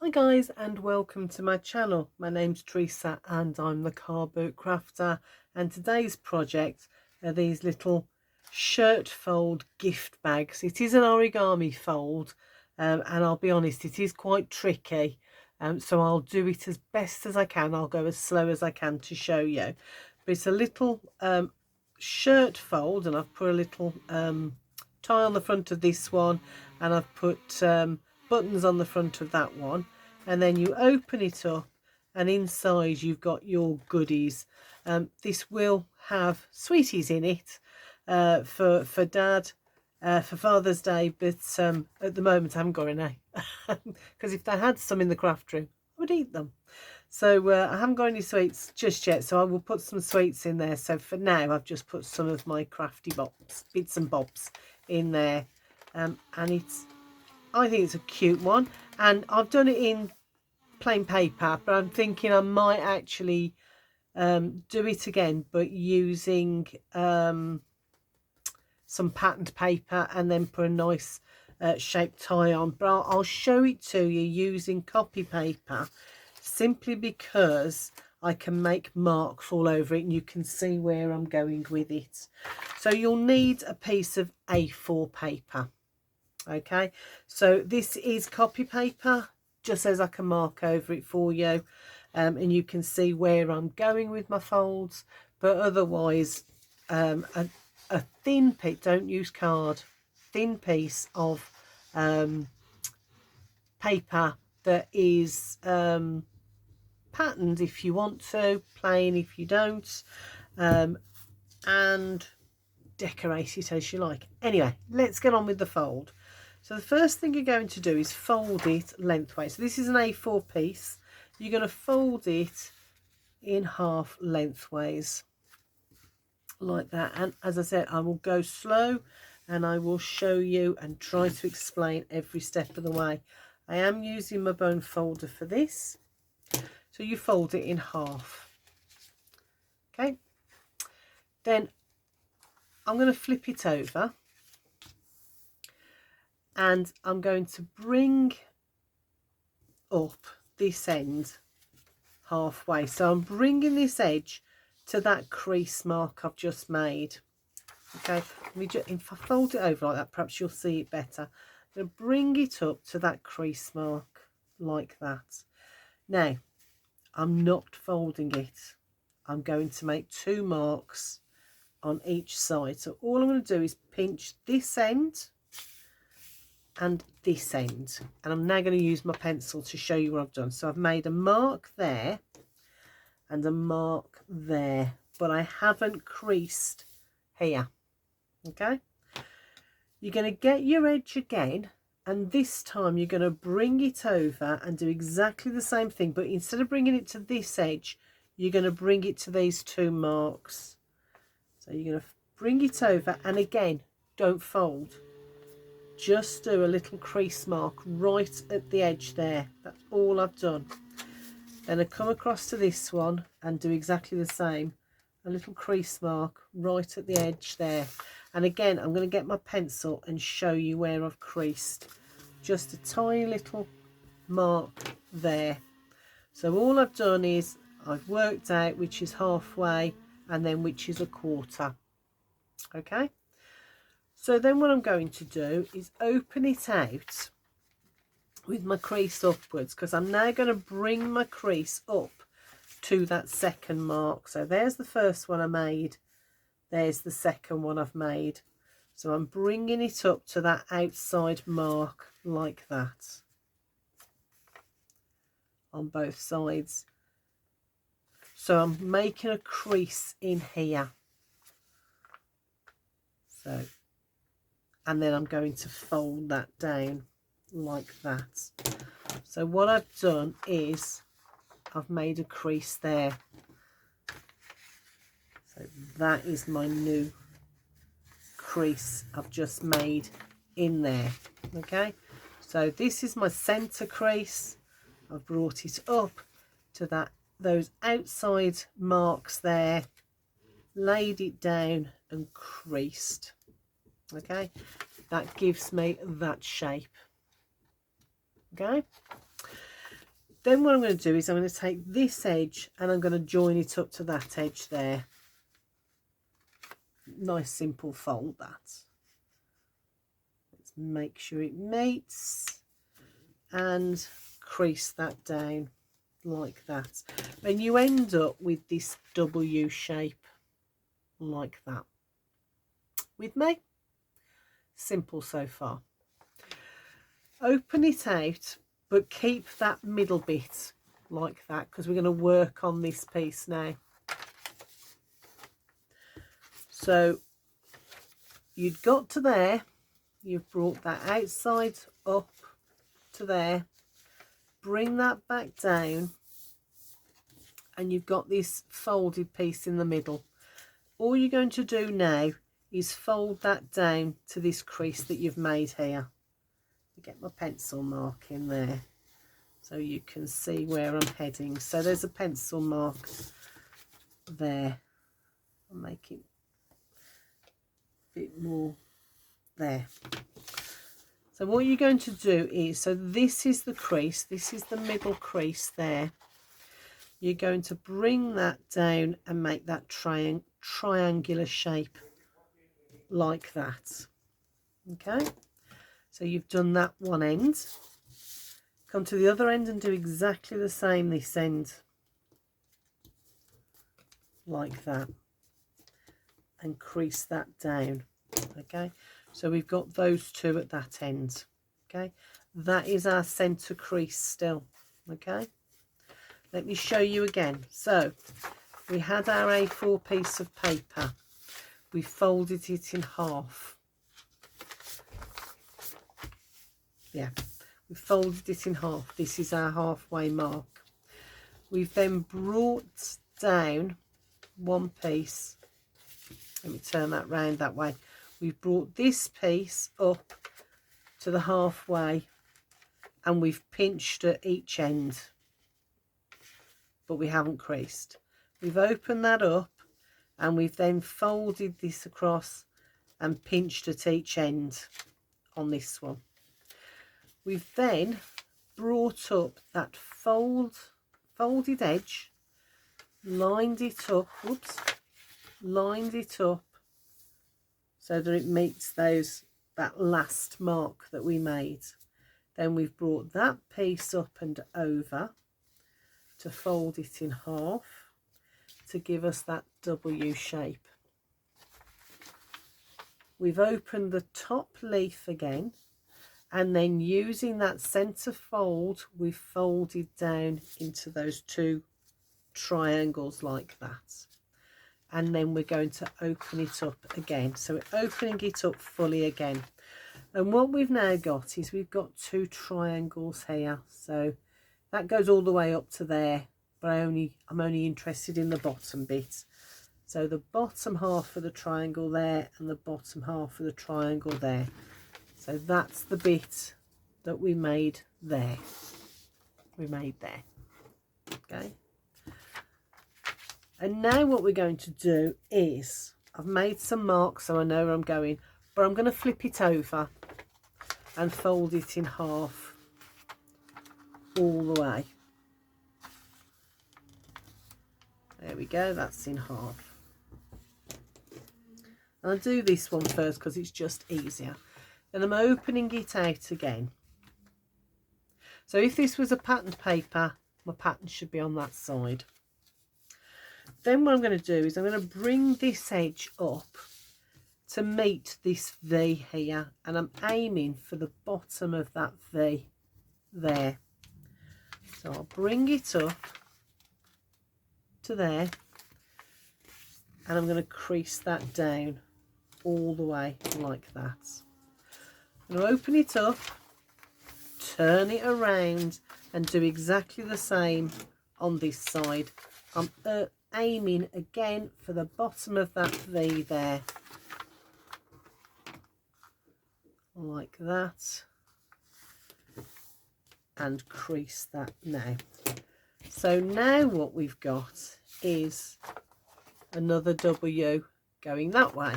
Hi guys, and welcome to my channel. My name's Teresa and I'm the car boot crafter, and today's project are these little shirt fold gift bags. It is an origami fold, and I'll be honest, it is quite tricky, so I'll do it as best as I can. I'll go as slow as I can to show you, but it's a little shirt fold, and I've put a little tie on the front of this one, and I've put buttons on the front of that one, and then you open it up and inside you've got your goodies. This will have sweeties in it for Dad for Father's Day, but at the moment I haven't got any because if they had some in the craft room I would eat them. So I haven't got any sweets just yet, so I will put some sweets in there. So for now I've just put some of my crafty bits and bobs in there, and I think it's a cute one, and I've done it in plain paper, but I'm thinking I might actually do it again, but using some patterned paper, and then put a nice shaped tie on. But I'll show it to you using copy paper, simply because I can make marks all over it and you can see where I'm going with it. So you'll need a piece of A4 paper. Okay, so this is copy paper, just as I can mark over it for you, and you can see where I'm going with my folds. But otherwise, a thin piece, don't use card, thin piece of paper that is patterned if you want to, plain if you don't, and decorate it as you like. Anyway, let's get on with the fold. So the first thing you're going to do is fold it lengthways. So this is an A4 piece. You're going to fold it in half lengthways like that. And as I said, I will go slow and I will show you and try to explain every step of the way. I am using my bone folder for this. So you fold it in half. Okay. Then I'm going to flip it over, and I'm going to bring up this end halfway. So I'm bringing this edge to that crease mark I've just made. Okay, if I fold it over like that, perhaps you'll see it better. I'm going to bring it up to that crease mark like that. Now, I'm not folding it. I'm going to make two marks on each side. So all I'm going to do is pinch this end and this end, and I'm now going to use my pencil to show you what I've done. So I've made a mark there and a mark there, but I haven't creased here. Okay, you're going to get your edge again, and this time you're going to bring it over and do exactly the same thing, but instead of bringing it to this edge, you're going to bring it to these two marks. So you're going to bring it over, and again, don't fold. Just do a little crease mark right at the edge there. That's all I've done. Then I come across to this one and do exactly the same. A little crease mark right at the edge there. And again, I'm going to get my pencil and show you where I've creased. Just a tiny little mark there. So all I've done is I've worked out which is halfway and then which is a quarter. Okay. So then what I'm going to do is open it out with my crease upwards, because I'm now going to bring my crease up to that second mark. So there's the first one I made, there's the second one I've made. So I'm bringing it up to that outside mark like that on both sides. So I'm making a crease in here. So, and then I'm going to fold that down like that. So what I've done is I've made a crease there. So that is my new crease I've just made in there. Okay, so this is my center crease. I've brought it up to those outside marks there, laid it down and creased. Okay, that gives me that shape. Okay, then what I'm going to do is I'm going to take this edge and I'm going to join it up to that edge there. Nice simple fold that. Let's make sure it meets and crease that down like that. And you end up with this W shape like that. With me? Simple so far. Open it out, but keep that middle bit like that, because we're going to work on this piece now. So you'd got to there, you've brought that outside up to there, bring that back down, and you've got this folded piece in the middle. All you're going to do now is fold that down to this crease that you've made here. Get my pencil mark in there so you can see where I'm heading. So there's a pencil mark there. I'll make it a bit more there. So what you're going to do is, so this is the crease, this is the middle crease there. You're going to bring that down and make that triangular shape like that. Okay, so you've done that one end. Come to the other end and do exactly the same this end, like that, and crease that down. Okay, so we've got those two at that end. Okay, that is our center crease still. Okay, let me show you again. So we had our A4 piece of paper, we folded it in half. Yeah, we folded it in half. This is our halfway mark. We've then brought down one piece. Let me turn that round that way. We've brought this piece up to the halfway and we've pinched at each end, but we haven't creased. We've opened that up and we've then folded this across and pinched at each end on this one. We've then brought up that folded edge, lined it up, lined it up so that it meets that last mark that we made. Then we've brought that piece up and over to fold it in half to give us that W shape. We've opened the top leaf again, and then using that center fold, we've folded down into those two triangles like that. And then we're going to open it up again. So we're opening it up fully again. And what we've now got is we've got two triangles here. So that goes all the way up to there, but I'm only interested in the bottom bit. So the bottom half of the triangle there and the bottom half of the triangle there. So that's the bit that we made there. Okay. And now what we're going to do is, I've made some marks so I know where I'm going, but I'm going to flip it over and fold it in half all the way. There we go, that's in half. And I'll do this one first because it's just easier. Then I'm opening it out again. So if this was a patterned paper, my pattern should be on that side. Then what I'm going to do is I'm going to bring this edge up to meet this V here, and I'm aiming for the bottom of that V there. So I'll bring it up to there, and I'm going to crease that down all the way like that. I'm going to open it up, turn it around, and do exactly the same on this side. I'm aiming again for the bottom of that V there, like that, and crease that now. So now what we've got is another W going that way.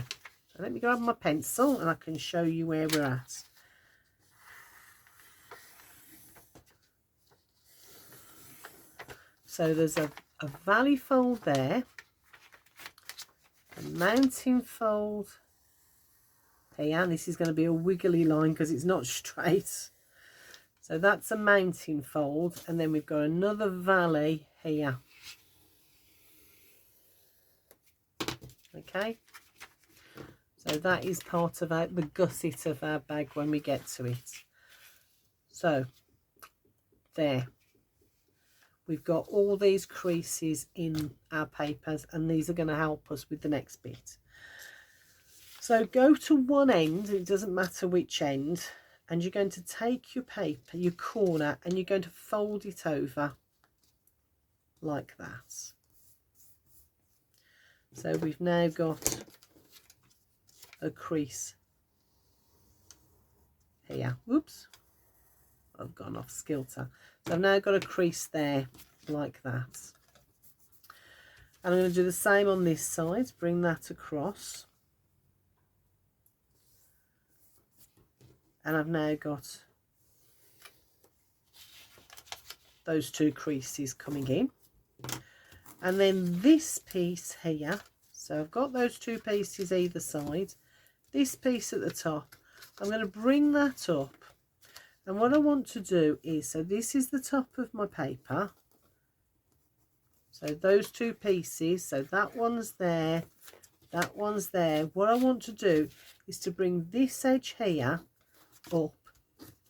So let me grab my pencil and I can show you where we're at. So there's a valley fold there, a mountain fold here, and this is going to be a wiggly line because it's not straight. So that's a mountain fold, and then we've got another valley here. Okay, so that is part of the gusset of our bag when we get to it. So there, we've got all these creases in our papers, and these are going to help us with the next bit. So go to one end, it doesn't matter which end, and you're going to take your paper, your corner, and you're going to fold it over like that. So we've now got a crease here. Whoops, I've gone off kilter. So I've now got a crease there like that. And I'm going to do the same on this side, bring that across. And I've now got those two creases coming in. And then this piece here, so I've got those two pieces either side, this piece at the top, I'm going to bring that up. And what I want to do is, so this is the top of my paper. So those two pieces, so that one's there, that one's there. What I want to do is to bring this edge here up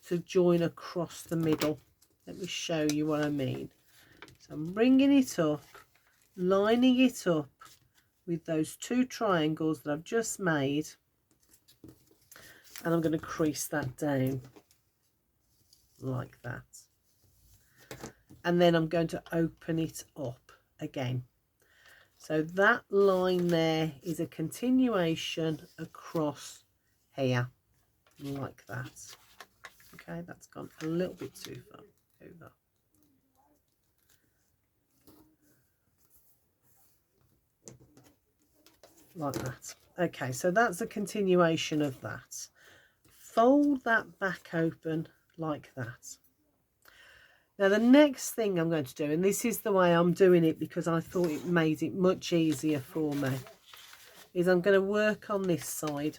to join across the middle. Let me show you what I mean. So I'm bringing it up, lining it up with those two triangles that I've just made, and I'm going to crease that down like that. And then I'm going to open it up again. So that line there is a continuation across here like that. Okay, that's gone a little bit too far over. Like that. Okay, so that's a continuation of that. Fold that back open like that. Now the next thing I'm going to do, and this is the way I'm doing it because I thought it made it much easier for me, is I'm going to work on this side.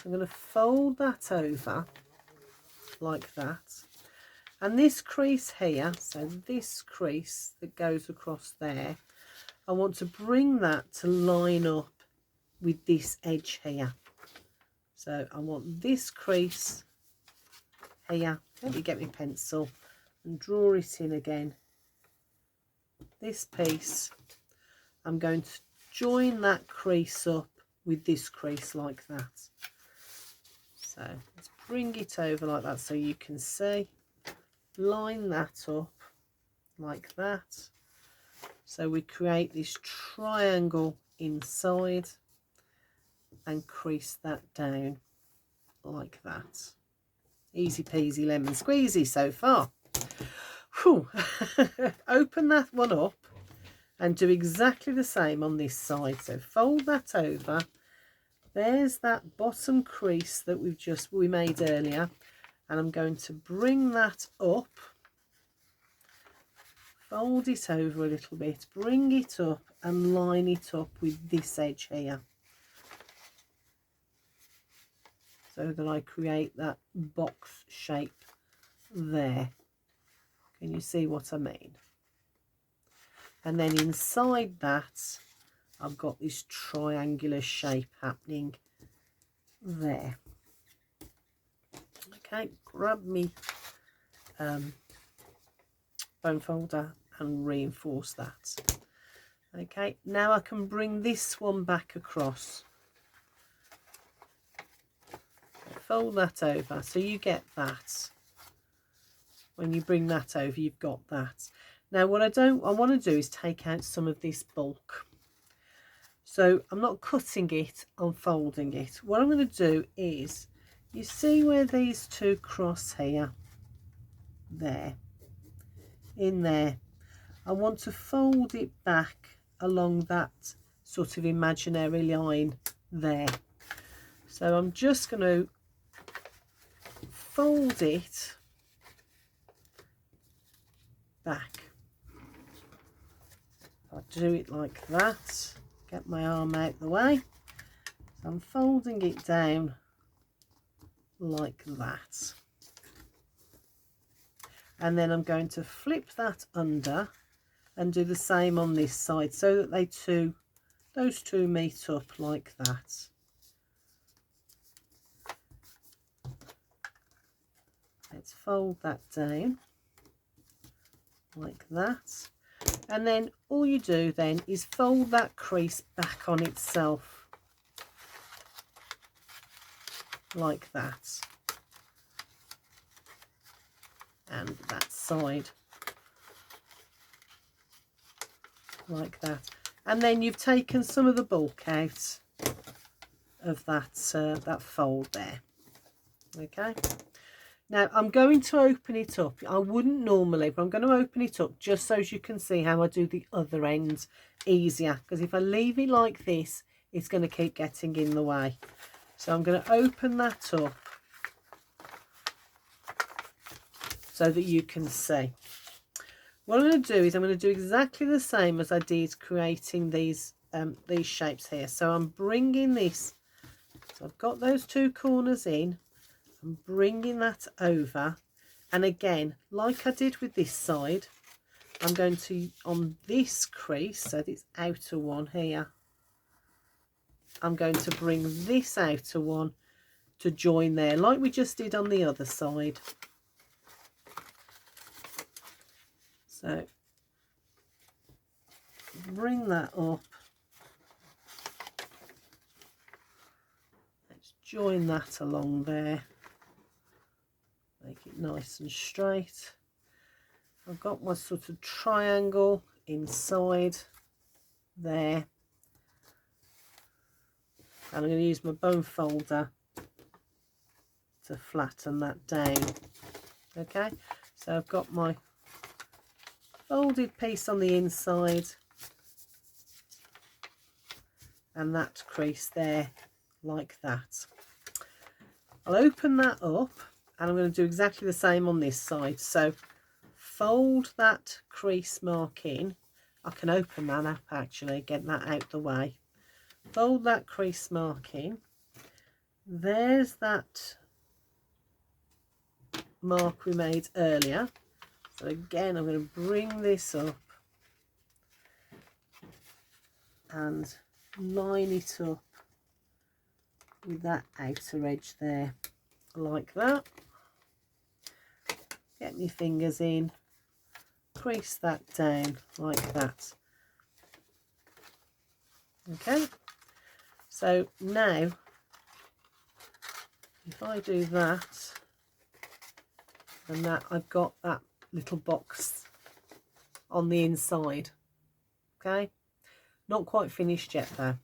I'm going to fold that over like that, and this crease here, so this crease that goes across there, I want to bring that to line up with this edge here. So I want this crease here, let me get my pencil and draw it in again. This piece, I'm going to join that crease up with this crease like that. So let's bring it over like that so you can see. Line that up like that. So we create this triangle inside and crease that down like that. Easy peasy lemon squeezy so far. Whew. Open that one up and do exactly the same on this side. So fold that over. There's that bottom crease that we made earlier, and I'm going to bring that up, fold it over a little bit, bring it up and line it up with this edge here, so that I create that box shape there. Can you see what I mean? And then inside that I've got this triangular shape happening there. Okay, grab me bone folder and reinforce that. Okay, now I can bring this one back across. Fold that over so you get that. When you bring that over, you've got that. Now what I want to do is take out some of this bulk. So I'm not cutting it, I'm folding it. What I'm going to do is, you see where these two cross here, there, in there, I want to fold it back along that sort of imaginary line there. So I'm just going to fold it back I do it like that, get my arm out the way, so I'm folding it down like that, and then I'm going to flip that under and do the same on this side so that those two meet up like that. Let's fold that down like that, and then all you do then is fold that crease back on itself like that, and that side like that, and then you've taken some of the bulk out of that that fold there. Okay, now I'm going to open it up. I wouldn't normally, but I'm going to open it up just so you can see how I do the other end easier, because if I leave it like this, it's going to keep getting in the way. So I'm going to open that up so that you can see. What I'm going to do is I'm going to do exactly the same as I did creating these shapes here. So I'm bringing this, so I've got those two corners in, I'm bringing that over, and again, like I did with this side, I'm going to, on this crease, so this outer one here, I'm going to bring this outer one to join there, like we just did on the other side. So bring that up, let's join that along there, make it nice and straight. I've got my sort of triangle inside there, and I'm going to use my bone folder to flatten that down. Okay, so I've got my folded piece on the inside and that crease there like that. I'll open that up and I'm going to do exactly the same on this side. So fold that crease mark in. I can open that up actually, get that out the way. Fold that crease mark in. There's that mark we made earlier. So again, I'm going to bring this up and line it up with that outer edge there, like that. Get my fingers in, crease that down like that. Okay, so now if I do that and that, I've got that little box on the inside. Okay, not quite finished yet though.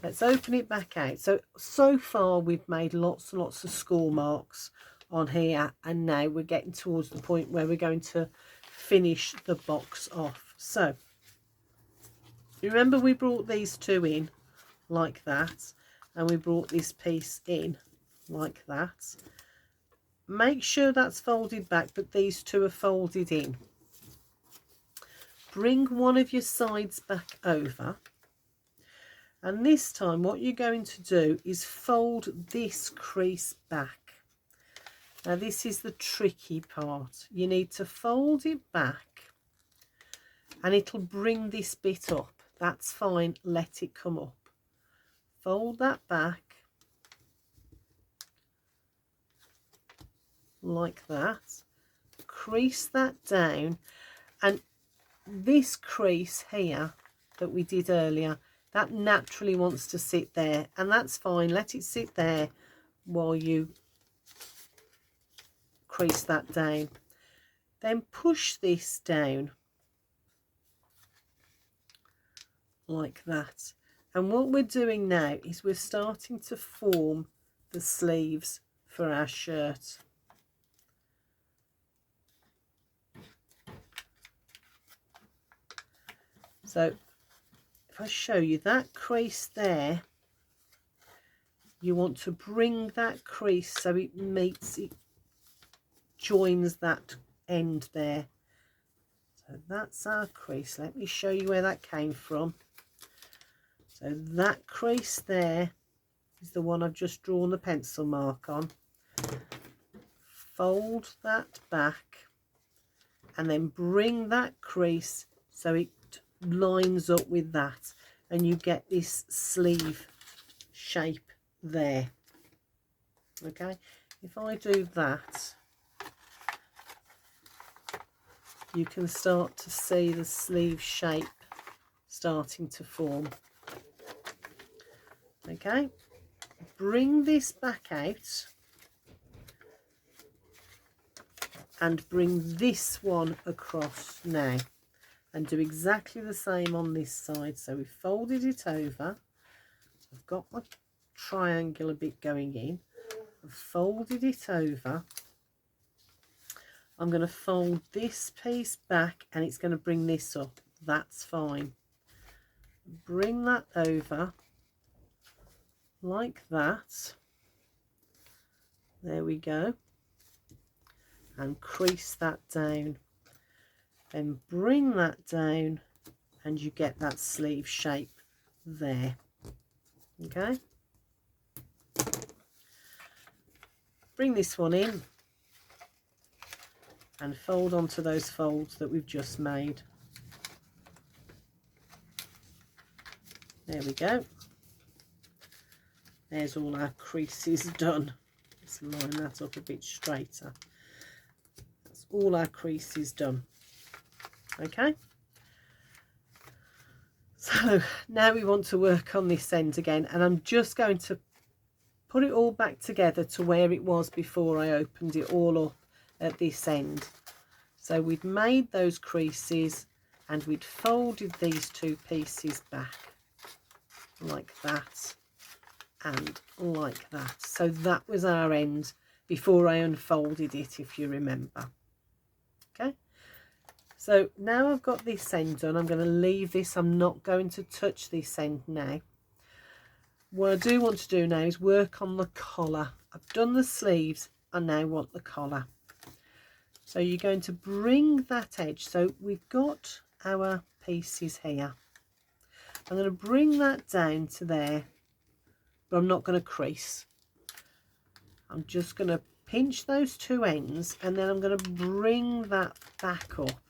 Let's open it back out. So far we've made lots and lots of score marks on here, and now we're getting towards the point where we're going to finish the box off. So remember, we brought these two in like that, and we brought this piece in like that. Make sure that's folded back, but these two are folded in. Bring one of your sides back over, and this time what you're going to do is fold this crease back. Now this is the tricky part. You need to fold it back and it'll bring this bit up. That's fine, let it come up. Fold that back like that, crease that down, and this crease here that we did earlier, that naturally wants to sit there, and that's fine, let it sit there while you crease that down. Then push this down like that, and what we're doing now is we're starting to form the sleeves for our shirt. So if I show you that crease there, you want to bring that crease so it meets, it joins that end there. So that's our crease. Let me show you where that came from. So that crease there is the one I've just drawn the pencil mark on. Fold that back and then bring that crease so it lines up with that, and you get this sleeve shape there. Okay, if I do that, you can start to see the sleeve shape starting to form. Okay, bring this back out and bring this one across now, and do exactly the same on this side. So we folded it over. I've got my triangular bit going in. I've folded it over. I'm going to fold this piece back and it's going to bring this up. That's fine. Bring that over like that. There we go. And crease that down. Then bring that down and you get that sleeve shape there. Okay. Bring this one in and fold onto those folds that we've just made. There we go. There's all our creases done. Let's line that up a bit straighter. That's all our creases done. Okay. So now we want to work on this end again, and I'm just going to put it all back together to where it was before I opened it all up at this end. So we'd made those creases and we'd folded these two pieces back like that and like that. So that was our end before I unfolded it, if you remember. Okay, so now I've got this end done. I'm going to leave this. I'm not going to touch this end now. What I do want to do now is work on the collar. I've done the sleeves. I now want the collar. So you're going to bring that edge. So we've got our pieces here. I'm going to bring that down to there, but I'm not going to crease. I'm just going to pinch those two ends and then I'm going to bring that back up.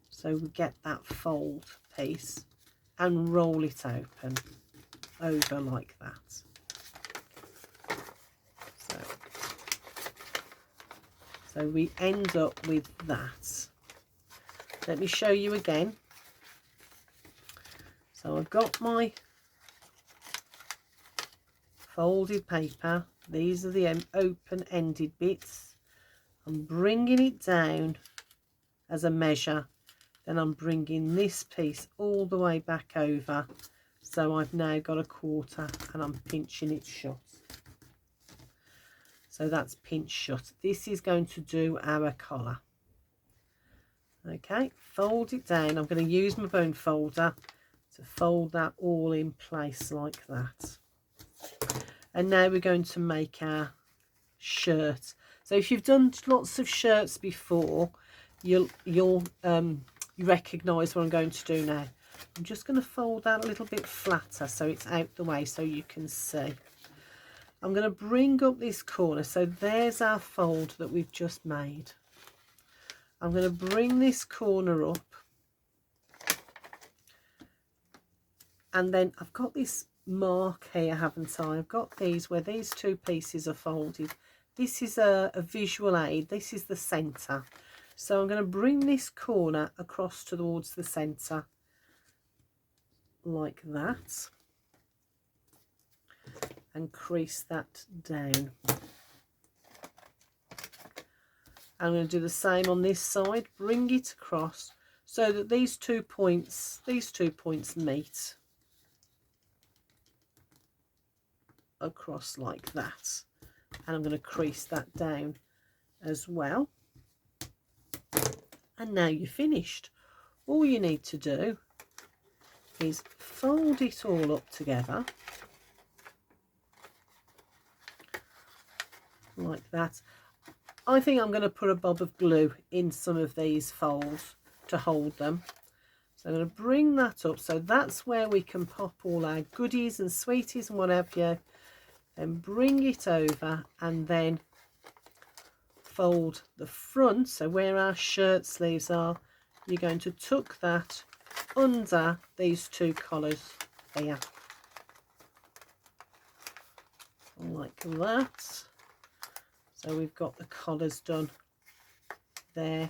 So we get that fold piece and roll it open over like that. So we end up with that. Let me show you again. So I've got my folded paper. These are the open-ended bits. I'm bringing it down as a measure. Then I'm bringing this piece all the way back over. So I've now got a quarter and I'm pinching it shut. So that's pinch shut. This is going to do our collar. Okay, fold it down. I'm going to use my bone folder to fold that all in place like that. And now we're going to make our shirt. So if you've done lots of shirts before, you recognise what I'm going to do now. I'm just going to fold that a little bit flatter so it's out the way so you can see. I'm going to bring up this corner. So there's our fold that we've just made. I'm going to bring this corner up. And then I've got this mark here, haven't I? I've got these where these two pieces are folded. This is a visual aid. This is the centre. So I'm going to bring this corner across towards the centre like that. And crease that down. I'm going to do the same on this side. Bring it across so that these two points meet across like that. And I'm going to crease that down as well. And now you're finished. All you need to do is fold it all up together like that. I think I'm going to put a bob of glue in some of these folds to hold them. So I'm going to bring that up. So that's where we can pop all our goodies and sweeties and what have you. Then bring it over and then fold the front. So where our shirt sleeves are, you're going to tuck that under these two collars here. Like that. So we've got the collars done there.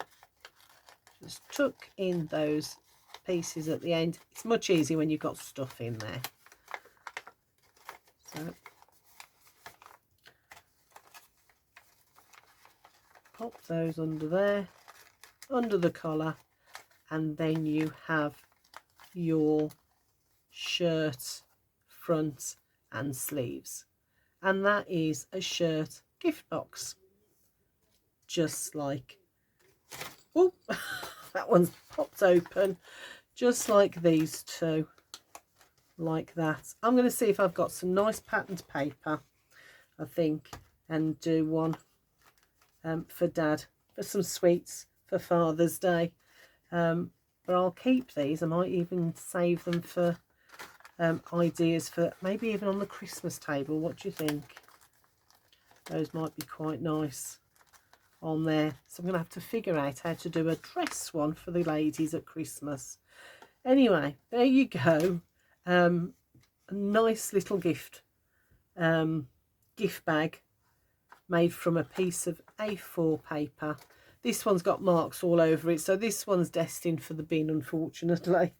Just tuck in those pieces at the end. It's much easier when you've got stuff in there. So pop those under there, under the collar, and then you have your shirt front and sleeves. And that is a shirt gift box, just like, oh, that one's popped open, just like these two, like that. I'm going to see if I've got some nice patterned paper, I think, and do one for Dad, for some sweets for Father's Day. But I'll keep these. I might even save them for ideas for maybe even on the Christmas table. What do you think? Those might be quite nice on there. So I'm going to have to figure out how to do a dress one for the ladies at Christmas. Anyway, there you go. A nice little gift bag made from a piece of A4 paper. This one's got marks all over it, so this one's destined for the bin, unfortunately.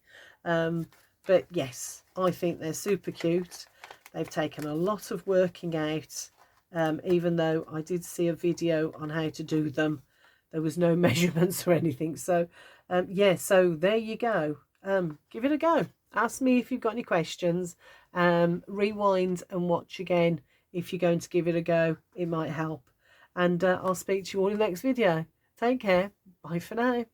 But yes, I think they're super cute. They've taken a lot of working out. Even though I did see a video on how to do them, there was no measurements or anything. So yeah, so there you go. Give it a go. Ask me if you've got any questions. Rewind and watch again if you're going to give it a go. It might help. And I'll speak to you all in the next video. Take care. Bye for now.